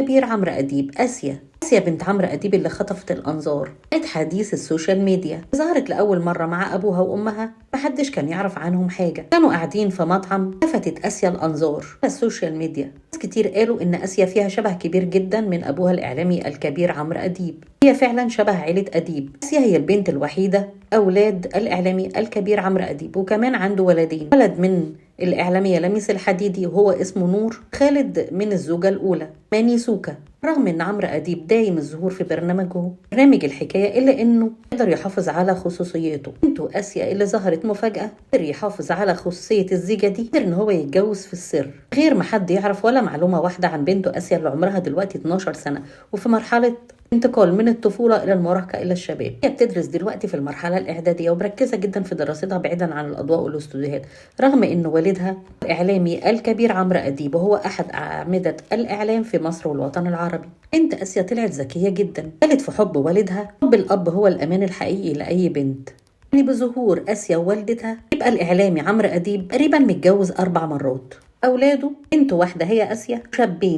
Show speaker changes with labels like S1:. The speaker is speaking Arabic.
S1: كبير عمرو أديب آسيا بنت عمرو أديب اللي خطفت الأنظار، كانت حديث السوشيال ميديا. ظهرت لأول مرة مع أبوها وأمها، محدش كان يعرف عنهم حاجة. كانوا قاعدين في مطعم، لفتت آسيا الأنظار على السوشيال ميديا. ناس كتير قالوا إن آسيا فيها شبه كبير جدا من أبوها الإعلامي الكبير عمرو أديب. هي فعلا شبه عيلة أديب. آسيا هي البنت الوحيدة أولاد الإعلامي الكبير عمرو أديب، وكمان عنده ولدين، ولد من الإعلامية لميس الحديدي وهو اسمه نور، خالد من الزوجة الأولى ماني سوكا. رغم ان عمرو اديب دايم الظهور في برنامج الحكايه، الا انه قدر يحافظ على خصوصيته. بنته اسيا اللي ظهرت مفاجاه، قدر يحافظ على خصوصيه الزيجه دي، قدر ان هو يتجوز في السر غير ما حد يعرف ولا معلومه واحده عن بنته اسيا اللي عمرها دلوقتي 12 سنه، وفي مرحله انتقال من الطفولة إلى المراهقة إلى الشباب. هي بتدرس دلوقتي في المرحلة الإعدادية ومركزة جدا في دراستها بعيدا عن الأضواء والاستوديوهات، رغم إن والدها الإعلامي الكبير عمرو أديب وهو أحد أعمدة الإعلام في مصر والوطن العربي. بنت آسيا طلعت ذكية جدا، قالت في حب والدها حب الأب هو الأمان الحقيقي لأي بنت. يعني بظهور آسيا ووالدتها يبقى الإعلامي عمرو أديب تقريبا متجوز 4 مرات. أولاده بنت واحدة هي آسيا، شابين